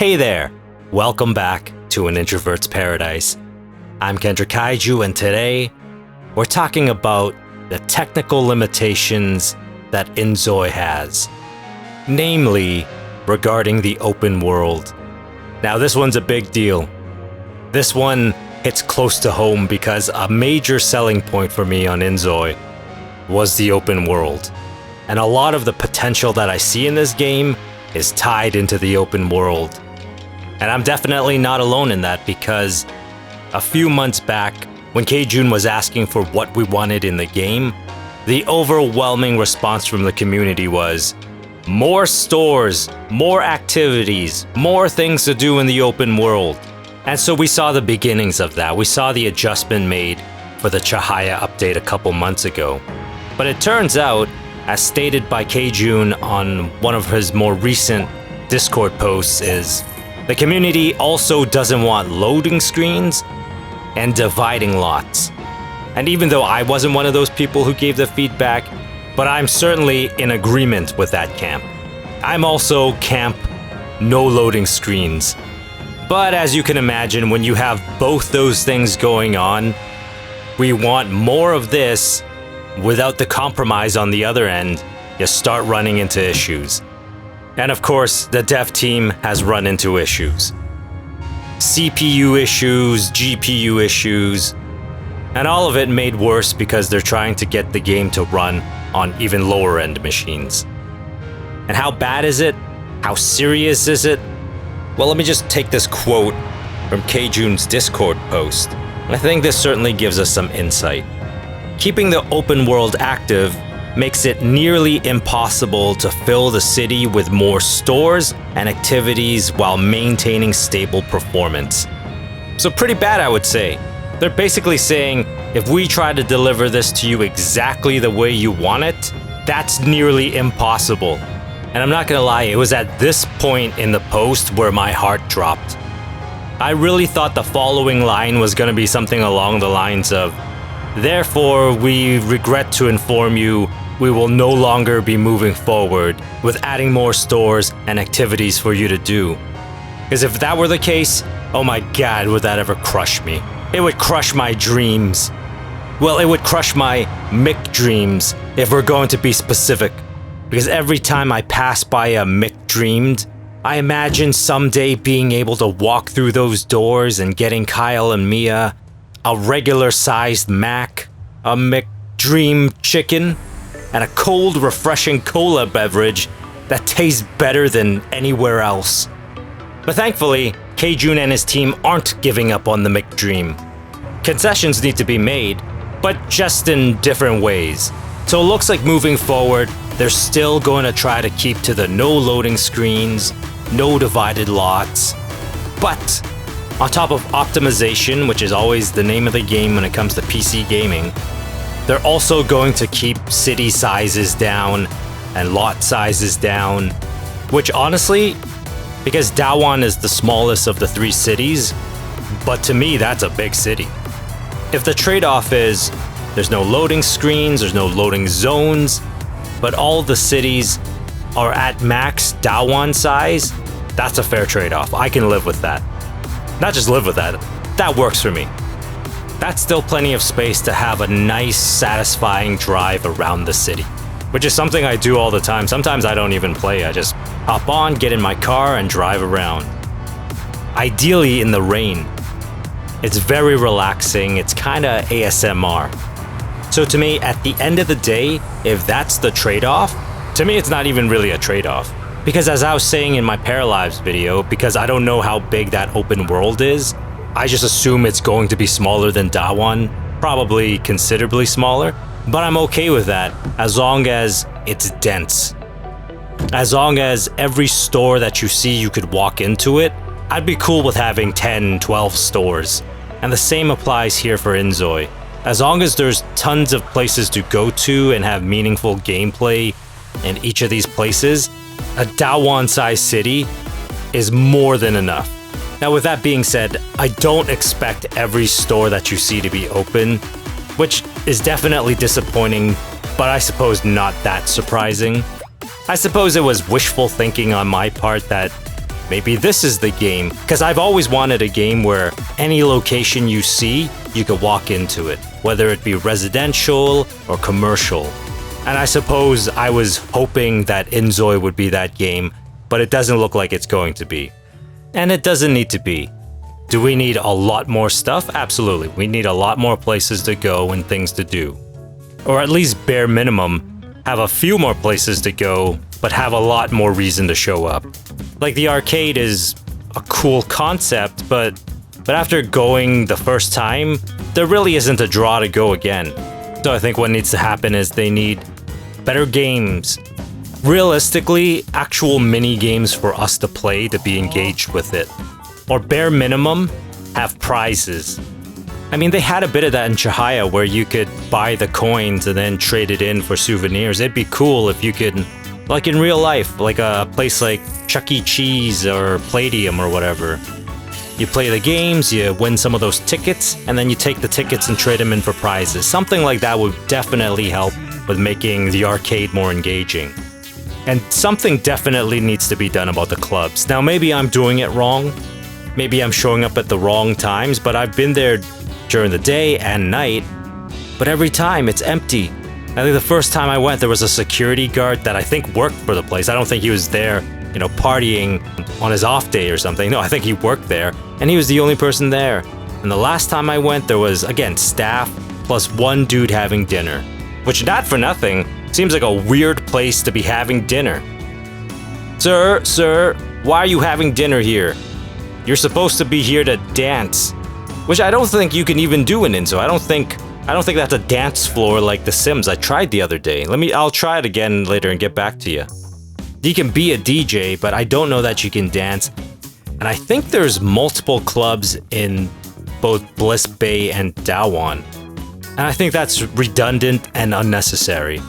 Hey there! Welcome back to An Introvert's Paradise. I'm Kendra Kaiju, and today we're talking about the technical limitations that inZoi has, namely regarding the open world. Now, this one's a big deal. This one hits close to home because a major selling point for me on inZoi was the open world. And a lot of the potential that I see in this game is tied into the open world. And I'm definitely not alone in that, because a few months back, when K-Jun was asking for what we wanted in the game, the overwhelming response from the community was more stores, more activities, more things to do in the open world. And so we saw the beginnings of that. We saw the adjustment made for the Chahaya update a couple months ago. But it turns out, as stated by K-Jun on one of his more recent Discord posts, is the community also doesn't want loading screens and dividing lots. And even though I wasn't one of those people who gave the feedback, but I'm certainly in agreement with that camp. I'm also camp no loading screens. But as you can imagine, when you have both those things going on, we want more of this without the compromise on the other end. You start running into issues. And of course, the dev team has run into issues. CPU issues, GPU issues, and all of it made worse because they're trying to get the game to run on even lower end machines. And how bad is it? How serious is it? Well, let me just take this quote from K-Jun's Discord post. I think this certainly gives us some insight. Keeping the open world active makes it nearly impossible to fill the city with more stores and activities while maintaining stable performance. So pretty bad, I would say. They're basically saying, if we try to deliver this to you exactly the way you want it, that's nearly impossible. And I'm not gonna lie, it was at this point in the post where my heart dropped. I really thought the following line was gonna be something along the lines of, "Therefore, we regret to inform you we will no longer be moving forward with adding more stores and activities for you to do." Because if that were the case, oh my god, would that ever crush me. It would crush my dreams. Well, it would crush my Mick dreams, if we're going to be specific. Because every time I pass by a Mick dreamed, I imagine someday being able to walk through those doors and getting Kyle and Mia a regular-sized Mac, a McDream chicken, and a cold, refreshing cola beverage that tastes better than anywhere else. But thankfully, K-Jun and his team aren't giving up on the McDream. Concessions need to be made, but just in different ways. So it looks like moving forward, they're still going to try to keep to the no loading screens, no divided lots, but on top of optimization, which is always the name of the game when it comes to PC gaming, they're also going to keep city sizes down and lot sizes down, which honestly, because Dawan is the smallest of the three cities, but to me that's a big city. If the trade-off is there's no loading screens, there's no loading zones, but all the cities are at max Dawan size, that's a fair trade-off. I can live with that. Not just live with that, that works for me. That's still plenty of space to have a nice, satisfying drive around the city, which is something I do all the time. Sometimes I don't even play, I just hop on, get in my car, and drive around. Ideally in the rain. It's very relaxing, it's kinda ASMR. So to me, at the end of the day, if that's the trade-off, to me it's not even really a trade-off. Because as I was saying in my Paralives video, because I don't know how big that open world is, I just assume it's going to be smaller than Dawan, probably considerably smaller, but I'm okay with that as long as it's dense. As long as every store that you see you could walk into it, I'd be cool with having 10, 12 stores. And the same applies here for inZoi. As long as there's tons of places to go to and have meaningful gameplay in each of these places, a Dawan-sized city is more than enough. Now, with that being said, I don't expect every store that you see to be open, which is definitely disappointing, but I suppose not that surprising. I suppose it was wishful thinking on my part that maybe this is the game. Because I've always wanted a game where any location you see, you could walk into it, whether it be residential or commercial. And I suppose I was hoping that inZoi would be that game, but it doesn't look like it's going to be. And it doesn't need to be. Do we need a lot more stuff? Absolutely. We need a lot more places to go and things to do. Or at least bare minimum, have a few more places to go, but have a lot more reason to show up. Like the arcade is a cool concept, but after going the first time, there really isn't a draw to go again. So I think what needs to happen is they need better games. Realistically, actual mini games for us to play to be engaged with it. Or bare minimum, have prizes. I mean, they had a bit of that in Chihaya where you could buy the coins and then trade it in for souvenirs. It'd be cool if you could, like in real life, like a place like Chuck E. Cheese or Palladium or whatever. You play the games, you win some of those tickets, and then you take the tickets and trade them in for prizes. Something like that would definitely help with making the arcade more engaging. And something definitely needs to be done about the clubs. Now, maybe I'm doing it wrong. Maybe I'm showing up at the wrong times, but I've been there during the day and night, but every time it's empty. I think the first time I went, there was a security guard that I think worked for the place. I don't think he was there, partying on his off day or something. No, I think he worked there, and he was the only person there. And the last time I went, there was, again, staff plus one dude having dinner. Which, not for nothing, seems like a weird place to be having dinner. Sir, why are you having dinner here? You're supposed to be here to dance. Which I don't think you can even do in inZoi. I don't think that's a dance floor like The Sims. I tried the other day. I'll try it again later and get back to you. You can be a DJ, but I don't know that you can dance. And I think there's multiple clubs in both Bliss Bay and Dawan. And I think that's redundant and unnecessary.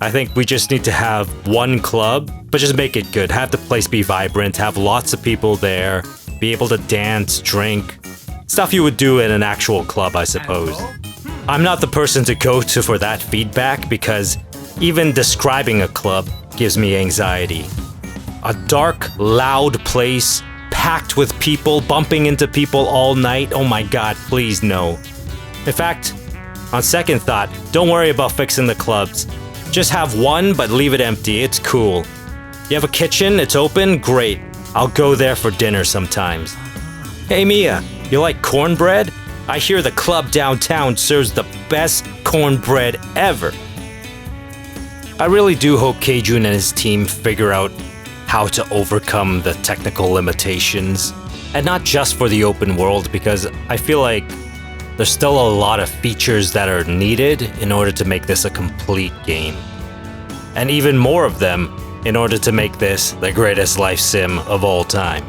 I think we just need to have one club, but just make it good. Have the place be vibrant, have lots of people there, be able to dance, drink. Stuff you would do in an actual club, I suppose. I'm not the person to go to for that feedback because even describing a club gives me anxiety. A dark, loud place, packed with people, bumping into people all night. Oh my god, please no. In fact, on second thought, don't worry about fixing the clubs. Just have one, but leave it empty. It's cool. You have a kitchen, it's open, great. I'll go there for dinner sometimes. Hey Mia, you like cornbread? I hear the club downtown serves the best cornbread ever. I really do hope Keijun and his team figure out how to overcome the technical limitations. And not just for the open world, because I feel like there's still a lot of features that are needed in order to make this a complete game. And even more of them in order to make this the greatest life sim of all time.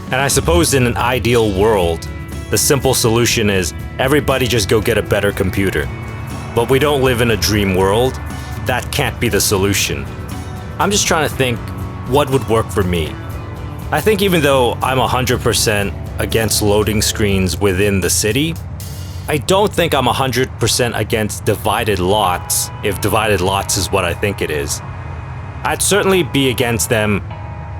And I suppose in an ideal world, the simple solution is everybody just go get a better computer. But we don't live in a dream world. That can't be the solution. I'm just trying to think what would work for me. I think even though I'm 100% against loading screens within the city, I don't think I'm 100% against divided lots, if divided lots is what I think it is. I'd certainly be against them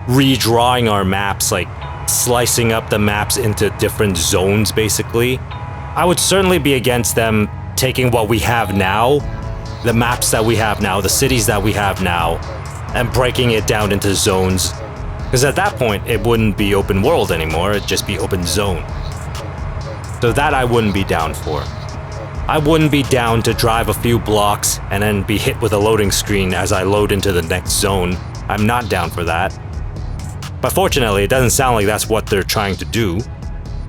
redrawing our maps, like slicing up the maps into different zones, basically. I would certainly be against them taking what we have now, the maps that we have now, the cities that we have now, and breaking it down into zones. Because at that point, it wouldn't be open world anymore, it'd just be open zone. So that I wouldn't be down for. I wouldn't be down to drive a few blocks and then be hit with a loading screen as I load into the next zone. I'm not down for that. But fortunately, it doesn't sound like that's what they're trying to do.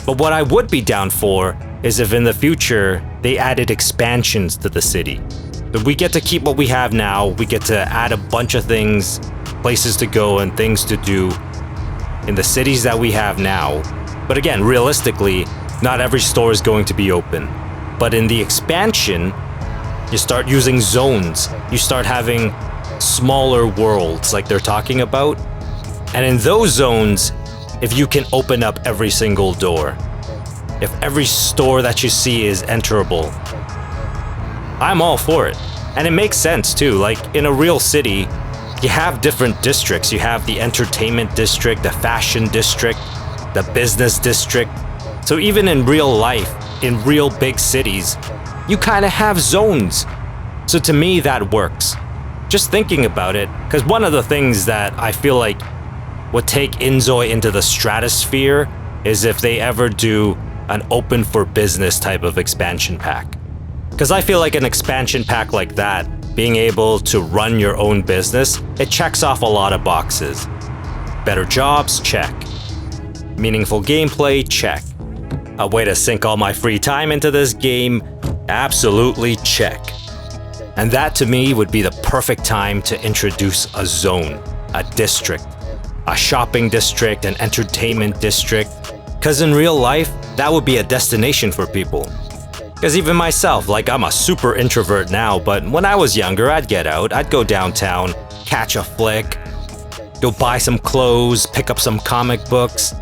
But what I would be down for is if in the future, they added expansions to the city. If we get to keep what we have now, we get to add a bunch of things, places to go and things to do in the cities that we have now. But again, realistically, not every store is going to be open. But in the expansion, you start using zones. You start having smaller worlds like they're talking about. And in those zones, if you can open up every single door, if every store that you see is enterable, I'm all for it. And it makes sense too. Like in a real city, you have different districts. You have the entertainment district, the fashion district, the business district. So even in real life, in real big cities, you kind of have zones. So to me, that works. Just thinking about it, because one of the things that I feel like would take inZoi into the stratosphere is if they ever do an open for business type of expansion pack. Because I feel like an expansion pack like that, being able to run your own business, it checks off a lot of boxes. Better jobs? Check. Meaningful gameplay? Check. A way to sink all my free time into this game? Absolutely check. And that to me would be the perfect time to introduce a zone, a district, a shopping district, an entertainment district. Because in real life, that would be a destination for people. Because even myself, like I'm a super introvert now, but when I was younger, I'd get out, I'd go downtown, catch a flick, go buy some clothes, pick up some comic books,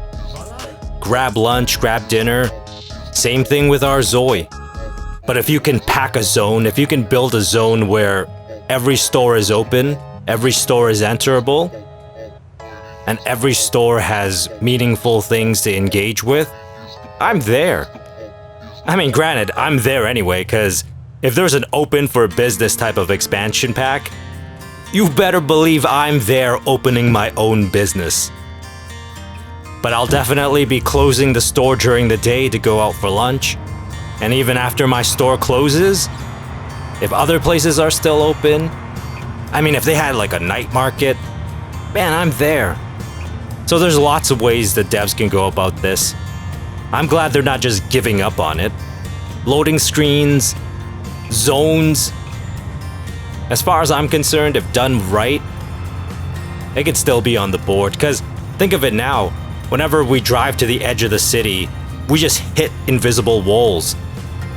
grab lunch, grab dinner. Same thing with our Zoi. But if you can pack a zone, if you can build a zone where every store is open, every store is enterable, and every store has meaningful things to engage with, I'm there. I mean, granted, I'm there anyway, because if there's an open for business type of expansion pack, you better believe I'm there opening my own business. But I'll definitely be closing the store during the day to go out for lunch. And even after my store closes, if other places are still open, I mean, if they had like a night market, man, I'm there. So there's lots of ways that devs can go about this. I'm glad they're not just giving up on it. Loading screens, zones. As far as I'm concerned, if done right, it could still be on the board. Because think of it now, whenever we drive to the edge of the city, we just hit invisible walls,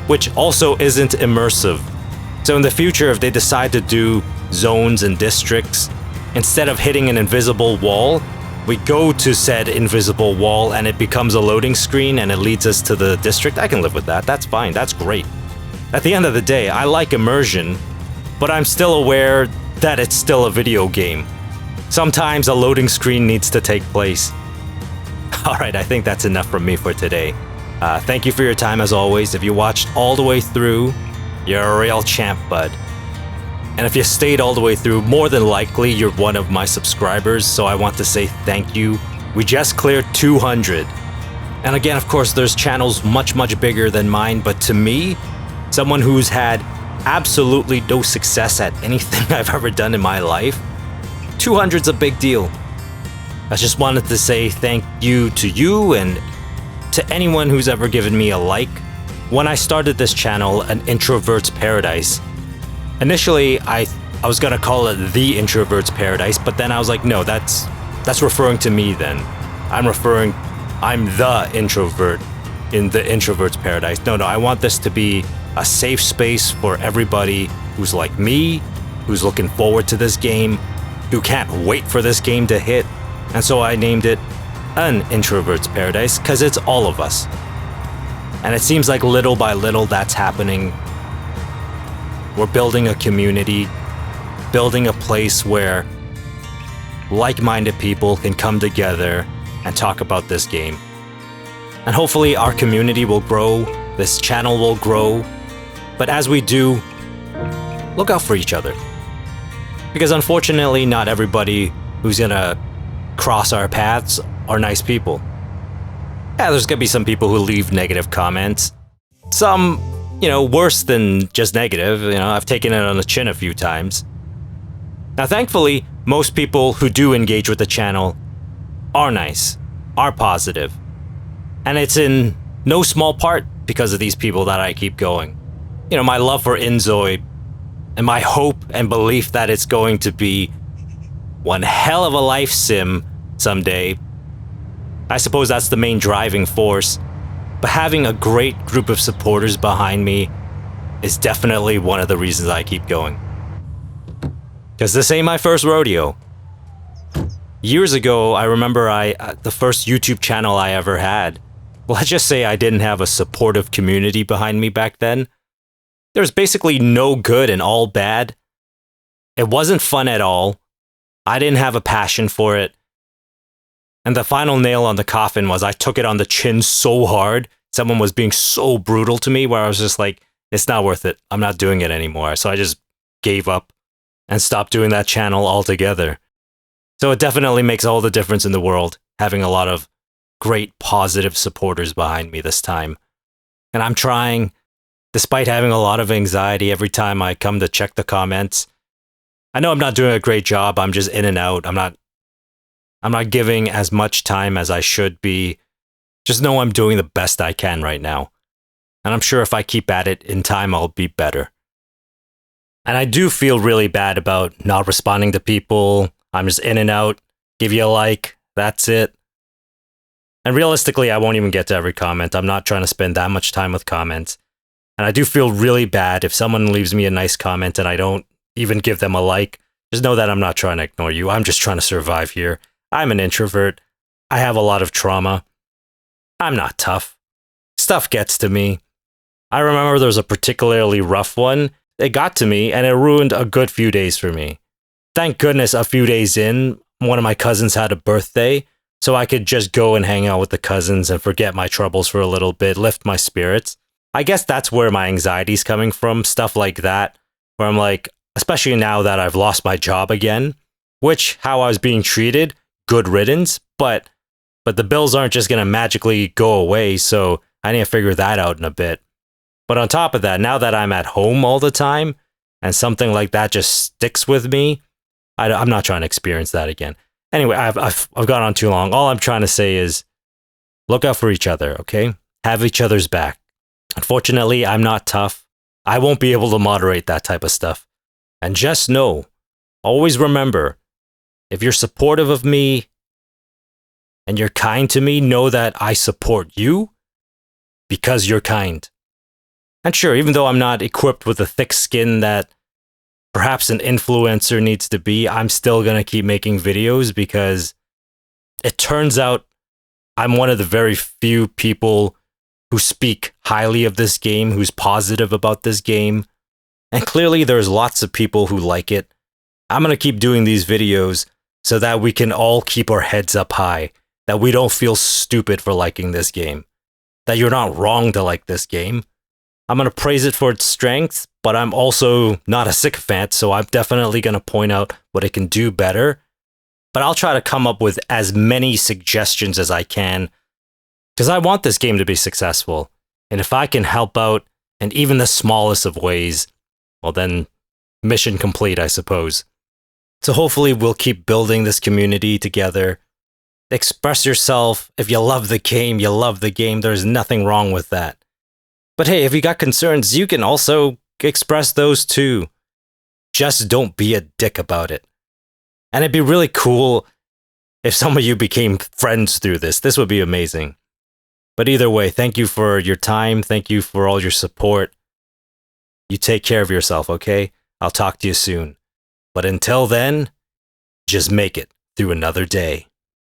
which also isn't immersive. So in the future, if they decide to do zones and districts, instead of hitting an invisible wall, we go to said invisible wall and it becomes a loading screen and it leads us to the district. I can live with that. That's fine. That's great. At the end of the day, I like immersion, but I'm still aware that it's still a video game. Sometimes a loading screen needs to take place. All right, I think that's enough from me for today. Thank you for your time as always. If you watched all the way through, you're a real champ, bud. And if you stayed all the way through, more than likely you're one of my subscribers, so I want to say thank you. We just cleared 200. And again, of course, there's channels much, much bigger than mine, but to me, someone who's had absolutely no success at anything I've ever done in my life, 200's a big deal. I just wanted to say thank you to you and to anyone who's ever given me a like. When I started this channel, An Introvert's Paradise, initially I was gonna call it The Introvert's Paradise, but then I was like, no, that's referring to me then. I'm the introvert in The Introvert's Paradise. No, I want this to be a safe space for everybody who's like me, who's looking forward to this game, who can't wait for this game to hit. And so I named it An Introvert's Paradise, because it's all of us. And it seems like little by little that's happening. We're building a community, building a place where like-minded people can come together and talk about this game. And hopefully our community will grow, this channel will grow. But as we do, look out for each other. Because unfortunately, not everybody who's gonna cross our paths are nice people. Yeah, there's gonna be some people who leave negative comments. Some, worse than just negative. I've taken it on the chin a few times. Now, thankfully, most people who do engage with the channel are nice, are positive. And it's in no small part because of these people that I keep going. My love for inZoi and my hope and belief that it's going to be one hell of a life sim someday. I suppose that's the main driving force, but having a great group of supporters behind me is definitely one of the reasons I keep going. Because this ain't my first rodeo. Years ago, I remember the first YouTube channel I ever had. Let's just say I didn't have a supportive community behind me back then. There was basically no good and all bad. It wasn't fun at all. I didn't have a passion for it. And the final nail on the coffin was I took it on the chin so hard. Someone was being so brutal to me where I was just like, it's not worth it. I'm not doing it anymore. So I just gave up and stopped doing that channel altogether. So it definitely makes all the difference in the world, having a lot of great positive supporters behind me this time. And I'm trying, despite having a lot of anxiety every time I come to check the comments. I know I'm not doing a great job. I'm just in and out. I'm not giving as much time as I should be. Just know I'm doing the best I can right now. And I'm sure if I keep at it, in time I'll be better. And I do feel really bad about not responding to people. I'm just in and out, give you a like, that's it. And realistically, I won't even get to every comment. I'm not trying to spend that much time with comments. And I do feel really bad if someone leaves me a nice comment and I don't even give them a like. Just know that I'm not trying to ignore you. I'm just trying to survive here. I'm an introvert. I have a lot of trauma. I'm not tough. Stuff gets to me. I remember there was a particularly rough one. It got to me and it ruined a good few days for me. Thank goodness a few days in, one of my cousins had a birthday, so I could just go and hang out with the cousins and forget my troubles for a little bit, lift my spirits. I guess that's where my anxiety's coming from, stuff like that, where I'm like, especially now that I've lost my job again, which, how I was being treated, good riddance, but the bills aren't just gonna magically go away, so I need to figure that out in a bit. But on top of that, now that I'm at home all the time, and something like that just sticks with me, I'm not trying to experience that again. Anyway, I've gone on too long. All I'm trying to say is, look out for each other, okay? Have each other's back. Unfortunately, I'm not tough. I won't be able to moderate that type of stuff. And just know, always remember, if you're supportive of me and you're kind to me, know that I support you because you're kind. And sure, even though I'm not equipped with the thick skin that perhaps an influencer needs to be, I'm still going to keep making videos because it turns out I'm one of the very few people who speak highly of this game, who's positive about this game. And clearly there's lots of people who like it. I'm going to keep doing these videos so that we can all keep our heads up high, that we don't feel stupid for liking this game, that you're not wrong to like this game. I'm going to praise it for its strengths, but I'm also not a sycophant, so I'm definitely going to point out what it can do better. But I'll try to come up with as many suggestions as I can, because I want this game to be successful. And if I can help out in even the smallest of ways, well then, mission complete, I suppose. So hopefully we'll keep building this community together. Express yourself. If you love the game, you love the game. There's nothing wrong with that. But hey, if you got concerns, you can also express those too. Just don't be a dick about it. And it'd be really cool if some of you became friends through this. This would be amazing. But either way, thank you for your time. Thank you for all your support. You take care of yourself, okay? I'll talk to you soon. But until then, just make it through another day.